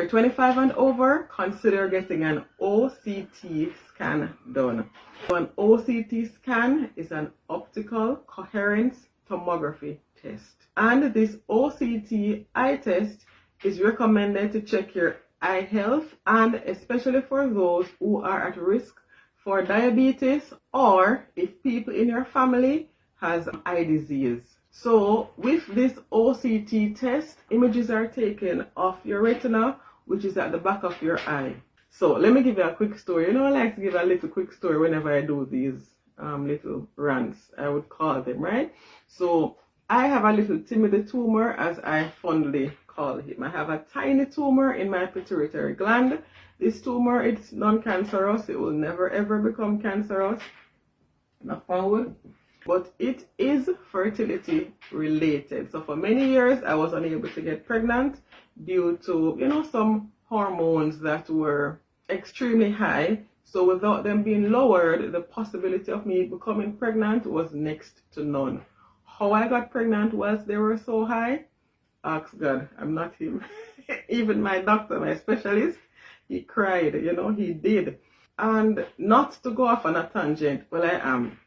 you're 25 and over, consider getting an OCT scan done. So an OCT scan is an optical coherence tomography test. And this OCT eye test is recommended to check your eye health, and especially for those who are at risk for diabetes, or if people in your family has eye disease. So with this OCT test, images are taken of your retina, which is at the back of your eye. So let me give you a quick story. You know, I like to give a little quick story whenever I do these little rants, I would call them, right? So I have a little Timothy tumor, as I fondly call him. I have a tiny tumor in my pituitary gland. This tumor, it's non-cancerous. It will never ever become cancerous, knock on wood. But it is fertility related. So for many years, I was unable to get pregnant due to, you know, some hormones that were extremely high. So without them being lowered, the possibility of me becoming pregnant was next to none. How I got pregnant was they were so high. Ask God, I'm not him. Even my doctor, my specialist, he cried, you know, he did. And not to go off on a tangent, well, I am.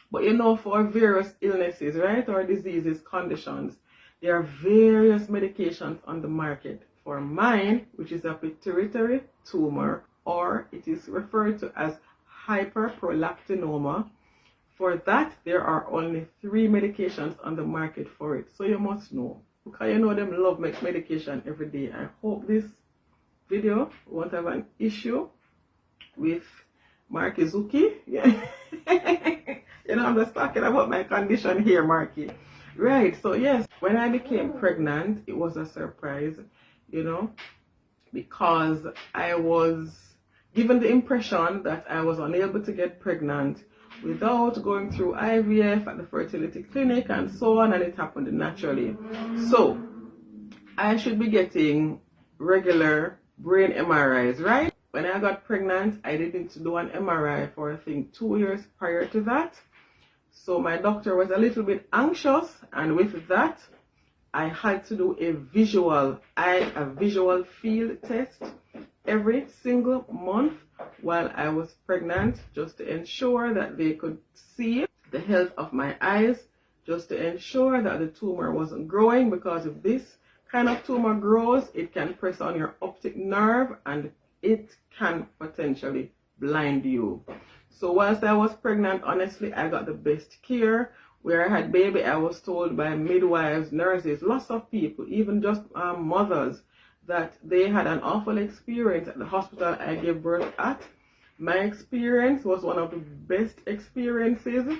But you know, for various illnesses, right, or diseases, conditions, there are various medications on the market. For mine, which is a pituitary tumor, or it is referred to as hyperprolactinoma, for that, there are only 3 medications on the market for it. So you must know. Because you know them love medication every day. I hope this video won't have an issue with Marky Zuki. Yeah. You know, I'm just talking about my condition here, Marky. Right, so yes, when I became pregnant, it was a surprise, you know, because I was given the impression that I was unable to get pregnant without going through IVF at the fertility clinic and so on, and it happened naturally. So I should be getting regular brain MRIs, right? When I got pregnant, I didn't do an MRI for I think 2 years prior to that. So my doctor was a little bit anxious, and with that, I had to do a visual field test every single month while I was pregnant, just to ensure that they could see the health of my eyes, just to ensure that the tumor wasn't growing, because if this kind of tumor grows, it can press on your optic nerve and it can potentially blind you. So whilst I was pregnant, honestly, I got the best care. Where I had baby, I was told by midwives, nurses, lots of people, even just mothers, that they had an awful experience at the hospital I gave birth at. My experience was one of the best experiences.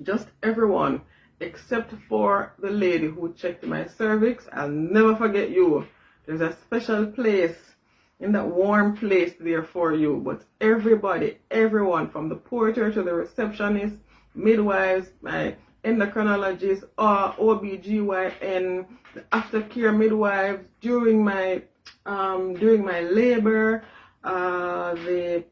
Just everyone, except for the lady who checked my cervix. I'll never forget you. There's a special place, in that warm place there for you. But everybody, everyone, from the porter to the receptionist, midwives, my endocrinologist, OBGYN, the aftercare midwives, during my labor, the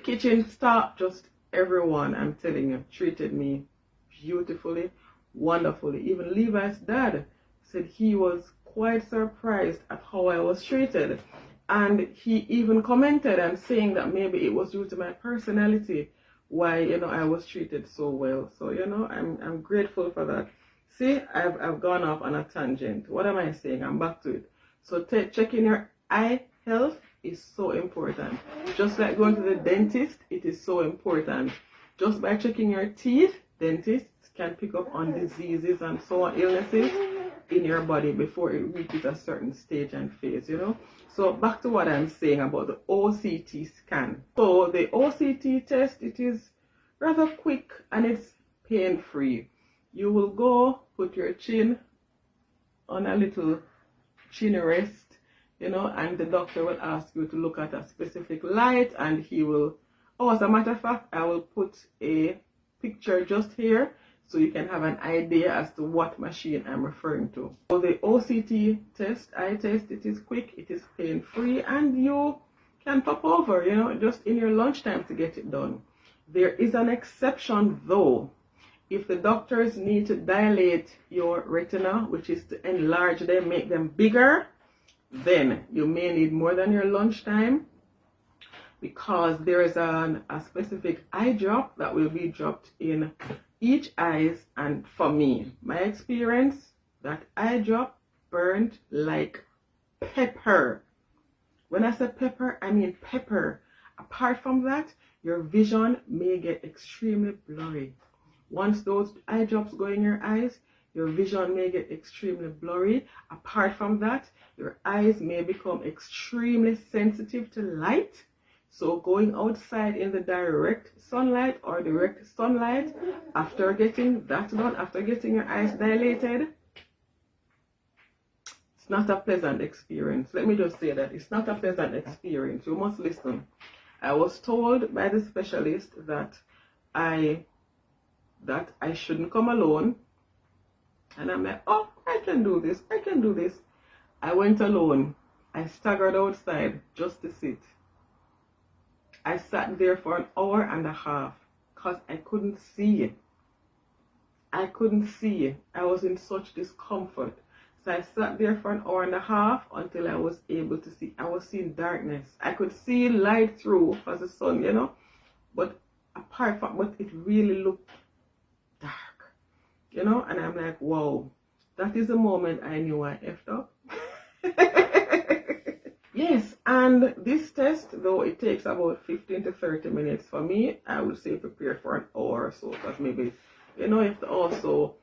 kitchen staff, just everyone, I'm telling you, treated me beautifully, wonderfully. Even Levi's dad said he was quite surprised at how I was treated. And he even commented and saying that maybe it was due to my personality why, you know, I was treated so well. So, you know, I'm grateful for that. See, I've gone off on a tangent. What am I saying? I'm back to it. So checking your eye health is so important. Just like going to the dentist, it is so important. Just by checking your teeth, dentists can pick up on diseases and so on, illnesses in your body before it reaches a certain stage and phase, you know. So back to what I'm saying about the OCT scan. So the OCT test, it is rather quick and it's pain-free. You will go put your chin on a little chin rest, you know, and the doctor will ask you to look at a specific light, and he will, oh, as a matter of fact, I will put a picture just here so you can have an idea as to what machine I'm referring to. So the OCT test, eye test, it is quick, it is pain-free, and you can pop over, you know, just in your lunchtime to get it done. There is an exception though. If the doctors need to dilate your retina, which is to enlarge them, make them bigger, then you may need more than your lunchtime, because there is a specific eye drop that will be dropped in each eyes. And for me, my experience, that eye drop burned like pepper. When I say pepper, I mean pepper. Apart from that, your vision may get extremely blurry. Once those eye drops go in your eyes, your vision may get extremely blurry. Apart from that, your eyes may become extremely sensitive to light. So going outside in the direct sunlight or direct sunlight, after getting that done, after getting your eyes dilated, it's not a pleasant experience. Let me just say that. It's not a pleasant experience. You must listen. I was told by the specialist that I shouldn't come alone. And I'm like, oh, I can do this. I can do this. I went alone. I staggered outside just to sit. I sat there for an hour and a half because I couldn't see. I couldn't see. I was in such discomfort. So I sat there for an hour and a half until I was able to see. I was seeing darkness. I could see light through because the sun, you know. But apart from, but it really looked dark, you know. And I'm like, wow, that is the moment I knew I effed up. Yes, and this test, though it takes about 15 to 30 minutes for me, I would say prepare for an hour or so, because maybe, you know, you have to also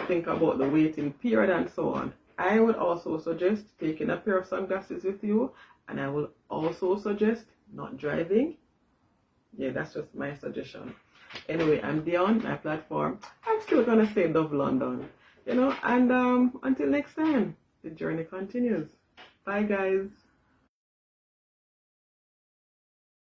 think about the waiting period and so on. I would also suggest taking a pair of sunglasses with you, and I will also suggest not driving. Yeah, that's just my suggestion. Anyway, I'm beyond my platform. I'm still going to say Dove London, you know, and until next time, the journey continues. Bye, guys.